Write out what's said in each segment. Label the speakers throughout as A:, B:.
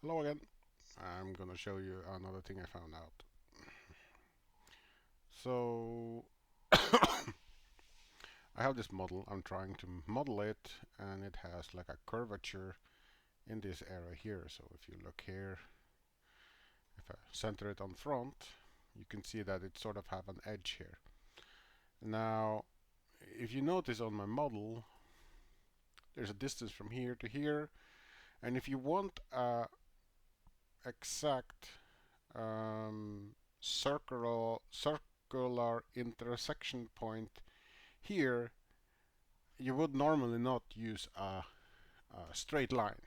A: Hello again. I'm gonna show you another thing I found out. So I have this model. I'm trying to model it, and it has like a curvature in this area here. So if you look here, if I center it on front, you can see that it sort of have an edge here. Now, if you notice on my model, there's a distance from here to here, and if you want a exact circular intersection point here, you would normally not use a straight line.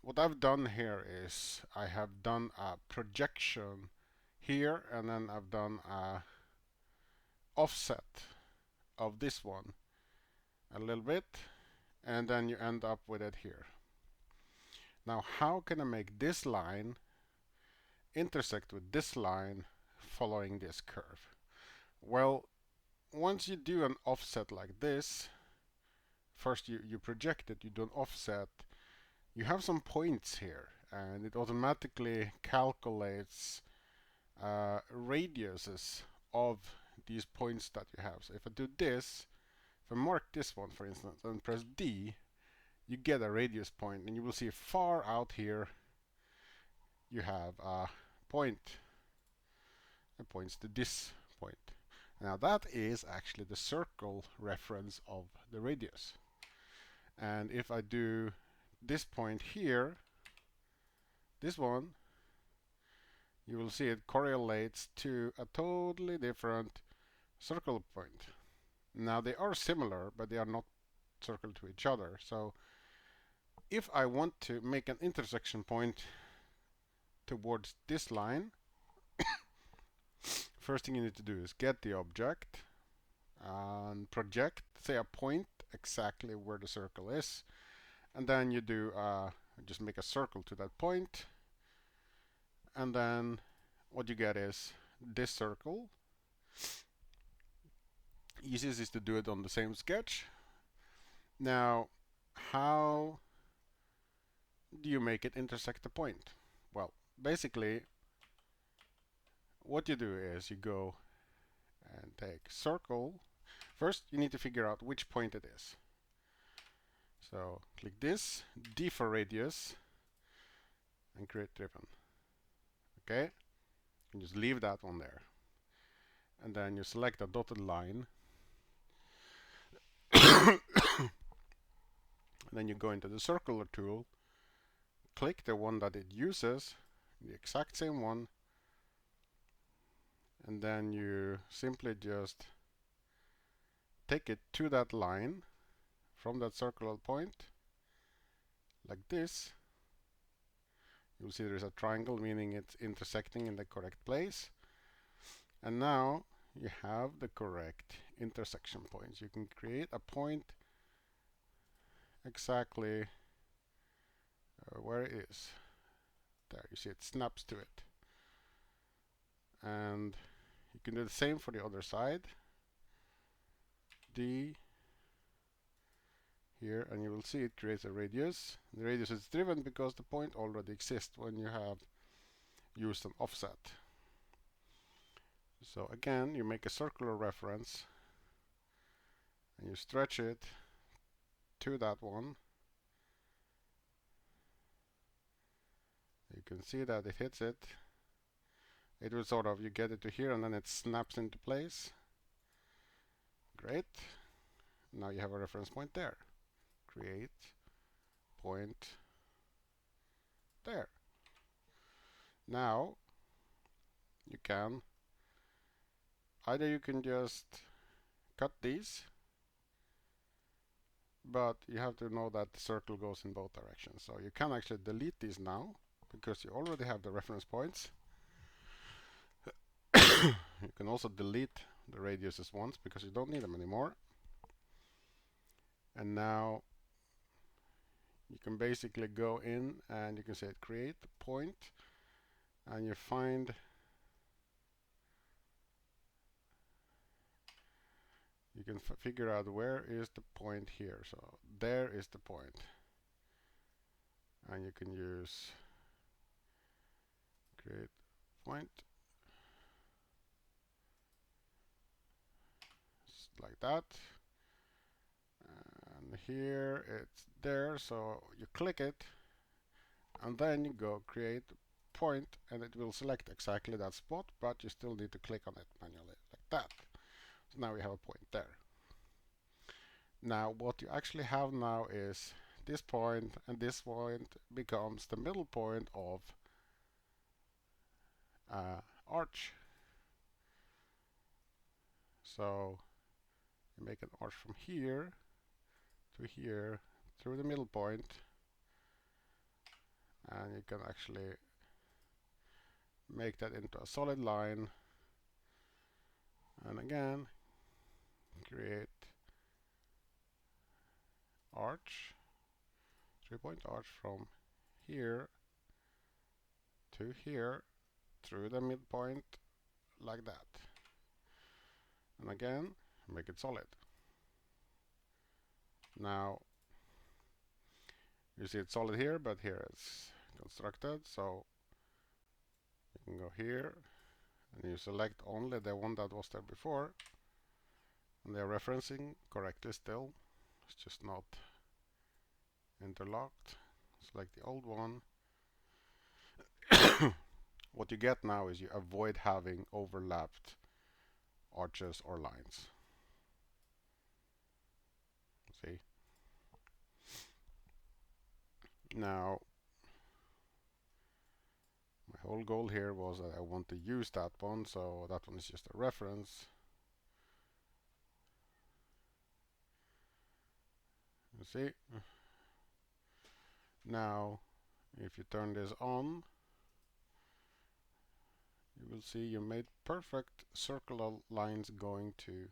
A: What I've done here is I have done a projection here, and then I've done a offset of this one a little bit, and then you end up with it here. Now, how can I make this line intersect with this line following this curve? Well, once you do an offset like this, first you project it, you do an offset, you have some points here, and it automatically calculates radiuses of these points that you have. So if I do this, if I mark this one for instance and press D, you get a radius point, and you will see far out here you have a point. It points to this point. Now that is actually the circle reference of the radius. And if I do this point here, this one, you will see it correlates to a totally different circle point. Now they are similar, but they are not circle to each other. So if I want to make an intersection point towards this line, first thing you need to do is get the object and project, say, a point exactly where the circle is, and then you do just make a circle to that point, and then what you get is this circle. Easiest is to do it on the same sketch. Now, how do you make it intersect the point? Well, basically, what you do is you go and take circle. First, you need to figure out which point it is. So click this, D for radius, and create ribbon. Okay, and just leave that one there. And then you select a dotted line. And then you go into the circular tool, click the one that it uses, the exact same one, and then you simply just take it to that line from that circular point, like this. You'll see there's a triangle, meaning it's intersecting in the correct place. And now you have the correct intersection points. You can create a point exactly where it is. There, you see it snaps to it. And you can do the same for the other side. D here, and you will see it creates a radius. The radius is driven because the point already exists when you have used an offset. So again, you make a circular reference and you stretch it to that one. You can see that it hits it. It will sort of, you get it to here and then it snaps into place. Great. Now you have a reference point there. Create point there. Now you can either you can just cut these, but you have to know that the circle goes in both directions. So you can actually delete these now because you already have the reference points. You can also delete the radiuses once because you don't need them anymore. And now you can basically go in and you can say create point, and you find, you can figure out where is the point here. So there is the point. and you can use create point like that, and here it's there, so you click it and then you go create point and it will select exactly that spot, but you still need to click on it manually like that. So now we have a point there. Now what you actually have now is this point, and this point becomes the middle point of arch. So you make an arch from here to here through the middle point, and you can actually make that into a solid line, and again create arch, 3-point arch from here to here through the midpoint like that, and again make it solid. Now you see it's solid here, but here it's constructed, so you can go here and you select only the one that was there before, and they're referencing correctly still, it's just not interlocked. Select the old one. What you get now is you avoid having overlapped arches or lines. See? Now my whole goal here was that I want to use that one, so that one is just a reference. You see? Now if you turn this on, you will see you made perfect circular lines going to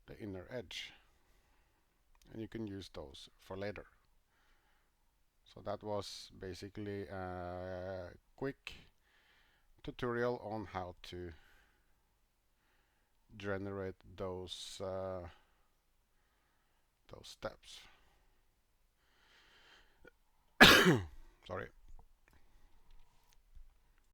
A: the inner edge, and you can use those for later. So that was basically a quick tutorial on how to generate those steps. Sorry.